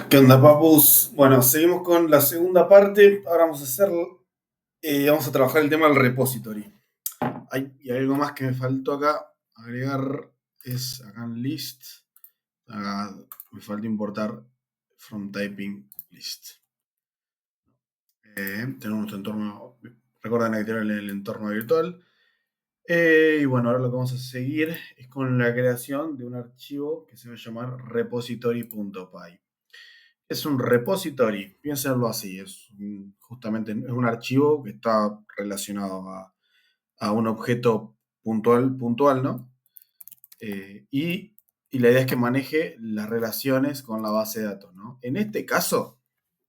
¿Qué onda, papus? Bueno, seguimos con la segunda parte. Ahora vamos a trabajar el tema del repository. Hay algo más que me faltó acá agregar, es acá en list. Me falta importar from typing list. Tenemos nuestro entorno, recuerden que tiene el entorno virtual. Y bueno, ahora lo que vamos a seguir es con la creación de un archivo que se va a llamar repository.py. Es un repository, piénsenlo así, justamente es un archivo que está relacionado a un objeto puntual, ¿no? Y la idea es que maneje las relaciones con la base de datos, ¿no? En este caso,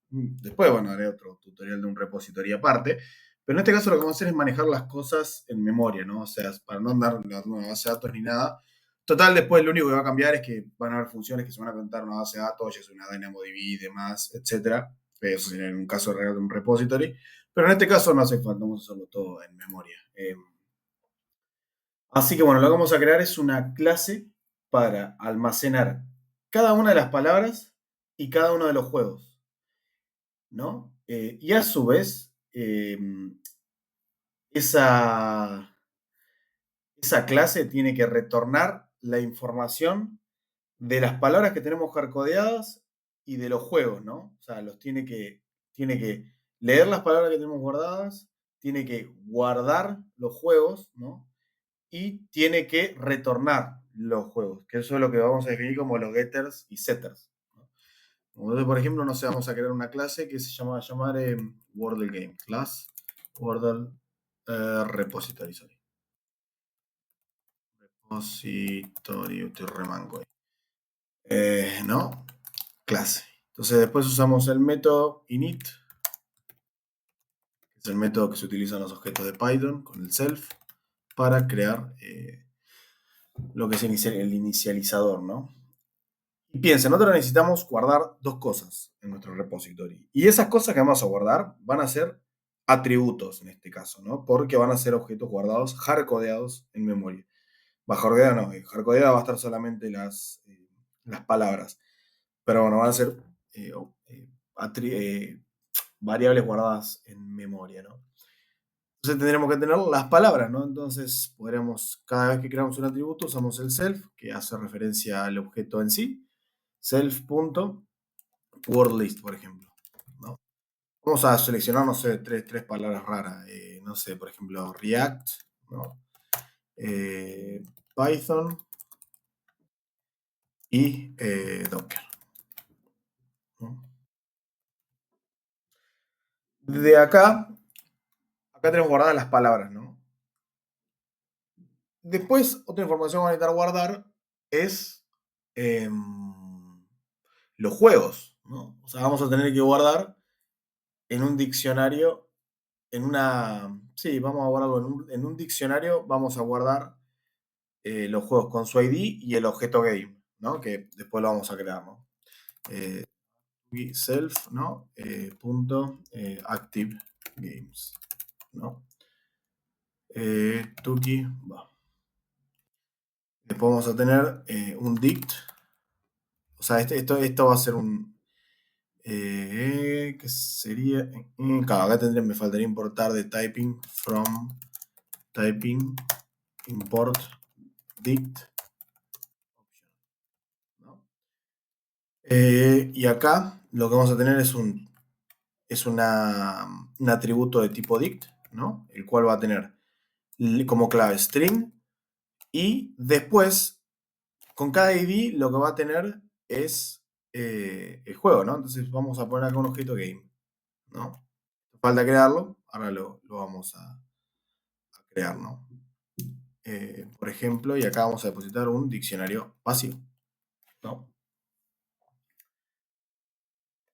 después, bueno, haré otro tutorial de un repository aparte, pero en este caso lo que vamos a hacer es manejar las cosas en memoria, ¿no? O sea, para no andar en una base de datos ni nada. Total, después lo único que va a cambiar es que van a haber funciones que se van a contar en una base de datos, ya sea una DynamoDB y demás, etcétera. Eso sería en un caso real de un repository. Pero en este caso no hace falta, vamos a hacerlo todo en memoria. Así que bueno, lo que vamos a crear es una clase para almacenar cada una de las palabras y cada uno de los juegos, ¿no? Y a su vez, esa, esa clase tiene que retornar la información de las palabras que tenemos hardcodeadas y de los juegos, ¿no? O sea, tiene que leer las palabras que tenemos guardadas, tiene que guardar los juegos, ¿no? Y tiene que retornar los juegos, que eso es lo que vamos a definir como los getters y setters, ¿no? Entonces, por ejemplo, no sé, vamos a crear una clase que se llama llamar Wordle Game, class Wordle repository, sorry. Repository, estoy remango ahí. ¿No? Clase. Entonces después usamos el método init, que es el método que se utiliza en los objetos de Python con el self, para crear lo que es el inicializador, ¿no? Y piensen, nosotros necesitamos guardar dos cosas en nuestro repository. Y esas cosas que vamos a guardar van a ser atributos en este caso, ¿no? Porque van a ser objetos guardados, hardcodeados en memoria. Va, hardcodeado no, hardcodeado va a estar solamente las palabras. Pero bueno, van a ser eh, eh, variables guardadas en memoria, ¿no? Entonces tendremos que tener las palabras, ¿no? Entonces podremos, cada vez que creamos un atributo, usamos el self, que hace referencia al objeto en sí, self.wordList, por ejemplo, ¿no? Vamos a seleccionar, no sé, tres palabras raras, no sé, por ejemplo, React, ¿no? Python y Docker, ¿no? De acá tenemos guardadas las palabras, ¿no? Después, otra información que van a necesitar guardar es los juegos, ¿no? O sea, vamos a tener que guardar en un diccionario, sí, vamos a guardarlo en un diccionario, vamos a guardar los juegos con su ID y el objeto game, ¿no? Que después lo vamos a crear, ¿no? Eh, self, ¿no? Active games, ¿no? Tuki, va. Después vamos a tener un dict, o sea, esto va a ser ¿qué sería? Claro, me faltaría importar de typing from typing import dict, ¿no? Y acá lo que vamos a tener un atributo de tipo dict, ¿no? El cual va a tener como clave string y después con cada ID lo que va a tener es el juego, ¿no? Entonces vamos a poner acá un objeto game, ¿no? Falta crearlo, ahora lo vamos a crear, ¿no? Por ejemplo, y acá vamos a depositar un diccionario vacío, ¿no?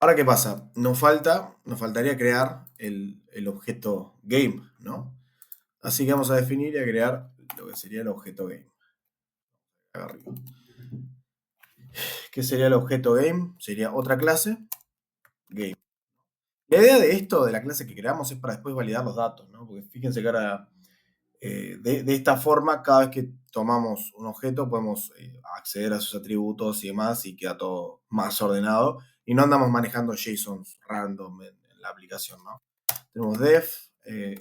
Ahora, ¿qué pasa? Nos faltaría crear el objeto game, ¿no? Así que vamos a definir y a crear lo que sería el objeto game. Acá arriba. ¿Qué sería el objeto game? Sería otra clase, game. La idea de esto, de la clase que creamos, es para después validar los datos, ¿no? Porque fíjense que ahora de esta forma, cada vez que tomamos un objeto, podemos acceder a sus atributos y demás, y queda todo más ordenado. Y no andamos manejando JSONs random en la aplicación, ¿no? Tenemos def,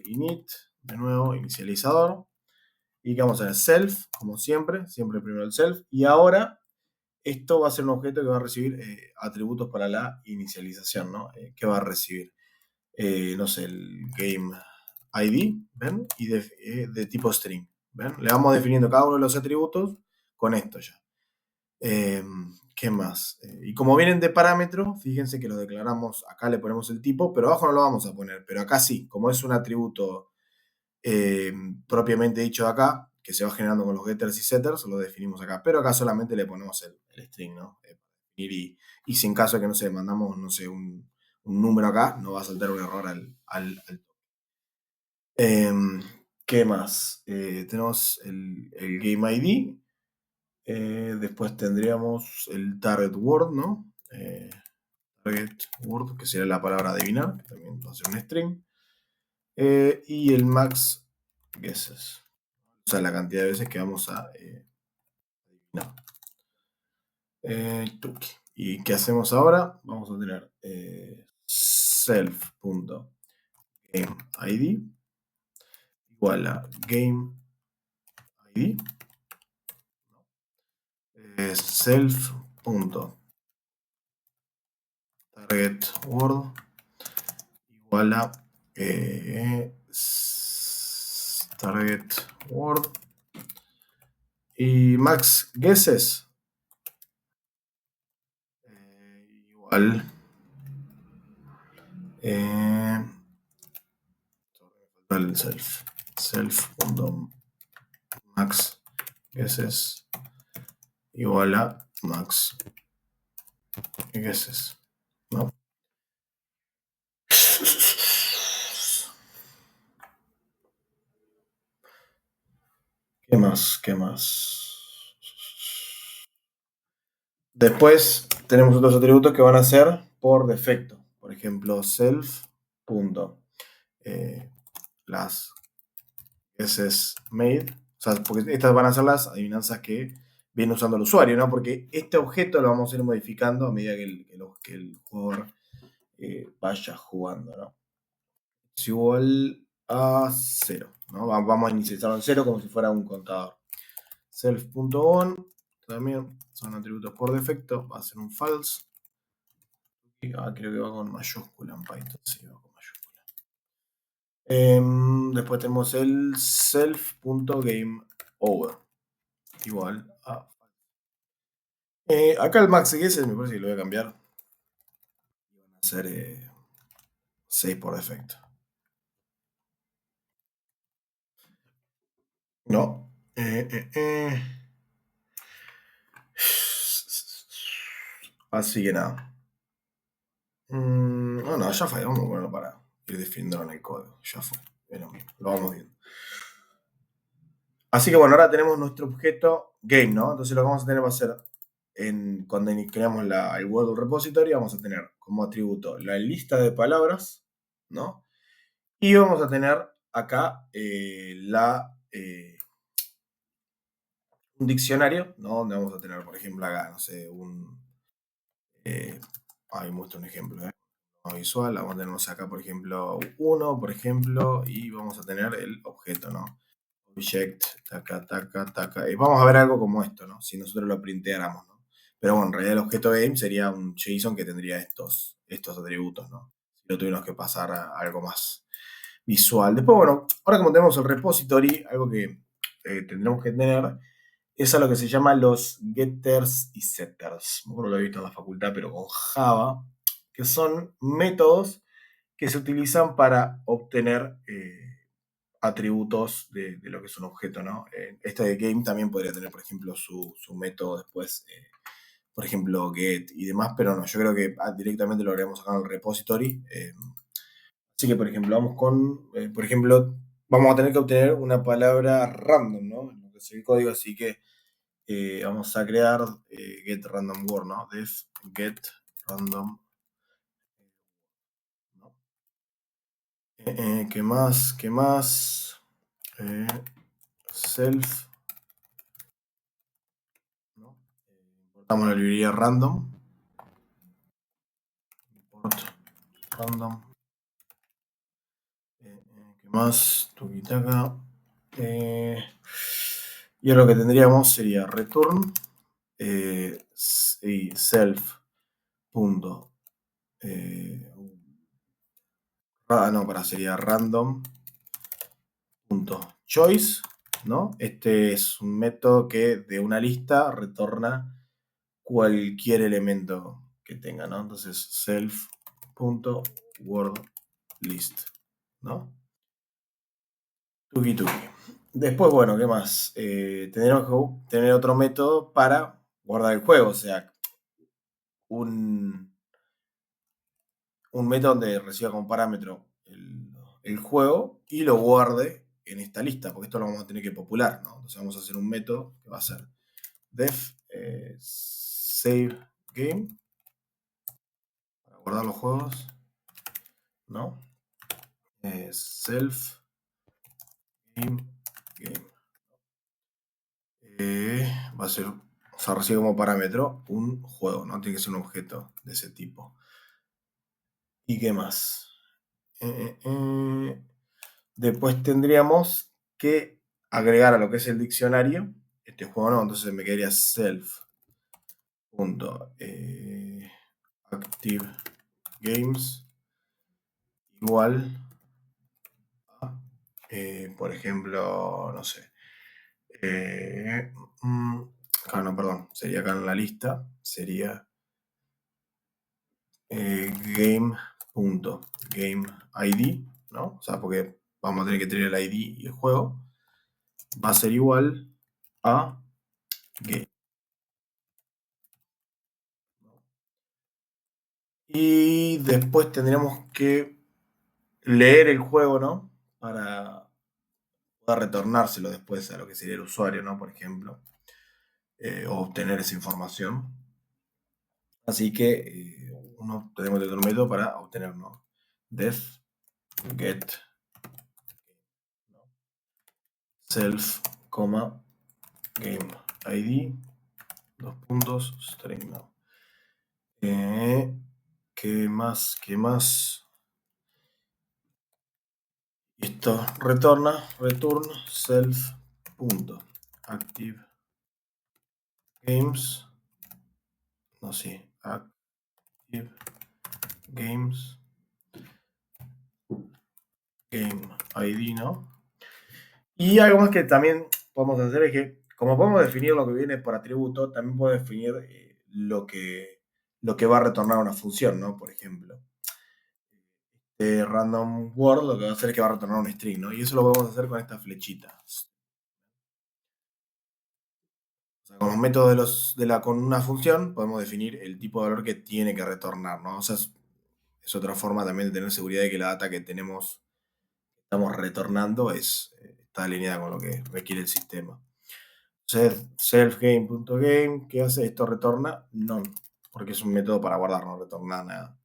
init, de nuevo, inicializador. Y que vamos a tener self, como siempre primero el self. Y ahora esto va a ser un objeto que va a recibir atributos para la inicialización, ¿no? ¿Qué va a recibir? No sé, el game ID, ¿ven? Y de tipo string, ¿ven? Le vamos definiendo cada uno de los atributos con esto ya. ¿Qué más? Y como vienen de parámetro, fíjense que lo declaramos, acá le ponemos el tipo, pero abajo no lo vamos a poner, pero acá sí, como es un atributo propiamente dicho de acá, que se va generando con los getters y setters, lo definimos acá, pero acá solamente le ponemos el string, ¿no? Y si en caso de que, no sé, mandamos, no sé, un número acá, no va a saltar un error al ¿qué más? Tenemos el game ID. Después tendríamos el target word, ¿no? Target word, que sería la palabra adivinar, que también va a ser un string. Y el max guesses. O sea, la cantidad de veces que vamos a adivinar. Tuki. ¿Y qué hacemos ahora? Vamos a tener self.gameID igual a gameID. Self.targetWord igual a targetWord y max guesses igual el self.max guesses igual a max guesses, ¿no? ¿Qué más? ¿Qué más? Después tenemos otros atributos que van a ser por defecto. Por ejemplo, self. Las guesses made. O sea, porque estas van a ser las adivinanzas que viene usando el usuario, ¿no? Porque este objeto lo vamos a ir modificando a medida que el jugador vaya jugando, ¿no? Es igual a 0, ¿no? Vamos a inicializarlo en 0 como si fuera un contador. Self.on también son atributos por defecto, va a ser un false. Creo que va con mayúscula en Python, sí, va con mayúscula. Después tenemos el self.gameOver igual a acá el max guesses me parece que lo voy a cambiar. Van a ser 6 por defecto. No. Así que nada. No, ya fue. Vamos a ponerlo para ir definiendo en el código. Ya fue. Pero lo vamos viendo. Así que bueno, ahora tenemos nuestro objeto game, ¿no? Entonces lo que vamos a tener va a ser, cuando creamos el Word repository, vamos a tener como atributo la lista de palabras, ¿no? Y vamos a tener acá un diccionario, ¿no? Donde vamos a tener, por ejemplo, acá, no sé, ahí muestro un ejemplo, visual, vamos a tener acá, por ejemplo, uno, por ejemplo, y vamos a tener el objeto, ¿no? Object, taca, taca, taca. Y vamos a ver algo como esto, ¿no? Si nosotros lo printeáramos, ¿no? Pero bueno, en realidad el objeto game sería un JSON que tendría estos atributos, ¿no? Si lo tuvimos que pasar a algo más visual. Después, bueno, ahora como tenemos el repository, algo que tendremos que tener es a lo que se llama los getters y setters. No lo he visto en la facultad, pero con Java, que son métodos que se utilizan para obtener atributos de lo que es un objeto, ¿no? Este de game también podría tener, por ejemplo, su método después, por ejemplo, get y demás, pero no, yo creo que directamente lo haremos acá en el repository. Así que, por ejemplo, vamos a tener que obtener una palabra random, ¿no? En lo que es el código, así que vamos a crear get random word, ¿no? Def get random, ¿no? ¿Qué más? ¿Qué más? self, ¿no? Importamos la librería random, import random, ¿qué más? Tukitaka. Y ahora lo que tendríamos sería return y self punto sería random punto choice, ¿no? Este es un método que de una lista retorna cualquier elemento que tenga, ¿no? Entonces self punto word list, ¿no? Tuki tuki. Después, bueno, ¿qué más? Tendremos que tener otro método para guardar el juego, o sea, un método donde reciba como parámetro el juego y lo guarde en esta lista, porque esto lo vamos a tener que popular, ¿no? Entonces vamos a hacer un método que va a ser def save game para guardar los juegos, ¿no? Self game game. Va a ser, o sea, recibe como parámetro un juego, ¿no? Tiene que ser un objeto de ese tipo. ¿Y qué más? Después tendríamos que agregar a lo que es el diccionario este juego, ¿no? Entonces me quedaría self punto active games igual a, por ejemplo, no sé. No, perdón, sería acá en la lista, sería game ID, ¿no? O sea, porque vamos a tener que tener el ID y el juego. Va a ser igual a game. Y después tendríamos que leer el juego, ¿no? Para poder retornárselo después a lo que sería el usuario, ¿no? Por ejemplo, o obtener esa información. Así que tenemos que tener un método para obtener, ¿no? Def get self, game ID, dos puntos, string, ¿no? ¿Qué más? ¿Qué más? Esto return self punto active games, no sé, active games game ID, ¿no? Y algo más que también podemos hacer es que, como podemos definir lo que viene por atributo, también podemos definir lo que va a retornar una función, ¿no? Por ejemplo, random word lo que va a hacer es que va a retornar un string, ¿no? Y eso lo podemos hacer con estas flechitas. O sea, con los métodos con una función podemos definir el tipo de valor que tiene que retornar, ¿no? O sea, es otra forma también de tener seguridad de que la data que estamos retornando está alineada con lo que requiere el sistema. Self-game.game, ¿qué hace? Esto retorna none, porque es un método para guardar, no retorna nada.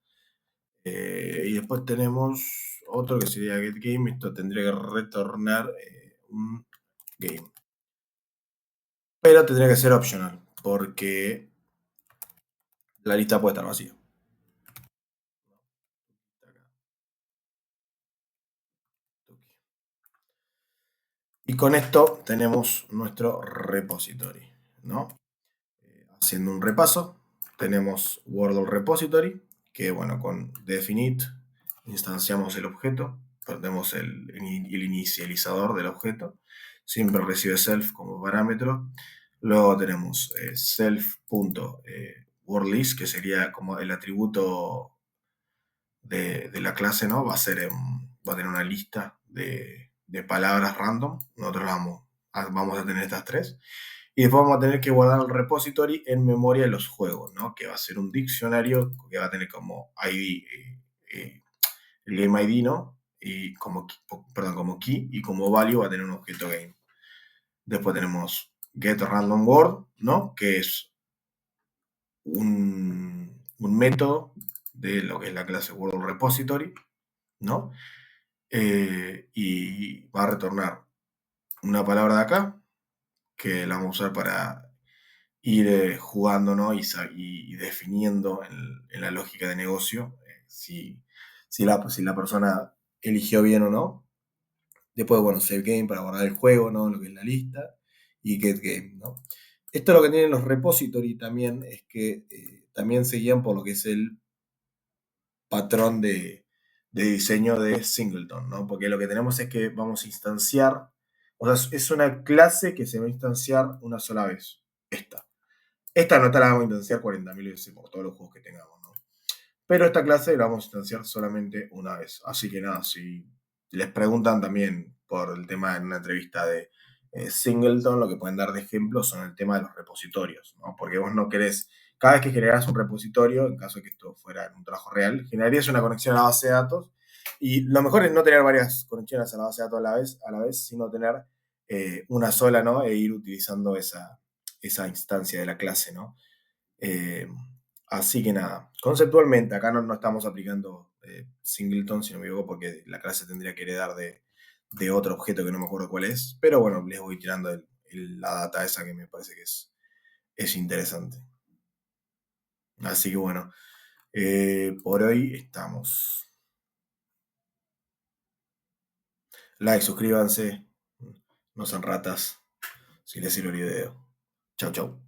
Y después tenemos otro que sería getGame, esto tendría que retornar un game. Pero tendría que ser optional, porque la lista puede estar vacía. Y con esto tenemos nuestro repository, ¿no? Haciendo un repaso, tenemos Wordle Repository, que bueno, con definite instanciamos el objeto, tenemos el inicializador del objeto, siempre recibe self como parámetro. Luego tenemos self.wordList, que sería como el atributo de la clase, ¿no? Va a tener una lista de palabras random. Nosotros vamos a tener estas tres. Y después vamos a tener que guardar el repository en memoria de los juegos, ¿no? Que va a ser un diccionario que va a tener como ID, el game ID, ¿no? Y como key y como value va a tener un objeto game. Después tenemos get random word, ¿no? Que es un método de lo que es la clase Wordle Repository, ¿no? Y va a retornar una palabra de acá que la vamos a usar para ir jugando, ¿no? Y definiendo en la lógica de negocio si la persona eligió bien o no. Después, bueno, save game para guardar el juego, ¿no? Lo que es la lista. Y get game, ¿no? Esto lo que tienen los repository también es que también se guían por lo que es el patrón de diseño de Singleton, ¿no? Porque lo que tenemos es que vamos a instanciar, o sea, es una clase que se va a instanciar una sola vez. Esta. Esta no te la vamos a instanciar 40.000 veces por todos los juegos que tengamos, ¿no? Pero esta clase la vamos a instanciar solamente una vez. Así que nada, si les preguntan también por el tema en una entrevista de Singleton, lo que pueden dar de ejemplo son el tema de los repositorios, ¿no? Porque vos no querés, cada vez que generás un repositorio, en caso de que esto fuera un trabajo real, generarías una conexión a la base de datos y lo mejor es no tener varias conexiones a la base de datos a la vez sino tener una sola, ¿no? E ir utilizando esa instancia de la clase, ¿no? Eh, Así que nada, conceptualmente acá no estamos aplicando singleton, si no me equivoco, porque la clase tendría que heredar de otro objeto que no me acuerdo cuál es, pero bueno, les voy tirando la data esa que me parece que es interesante. Así que bueno, por hoy estamos. Like, suscríbanse, no sean ratas, si les sirve el video. Chau, chau.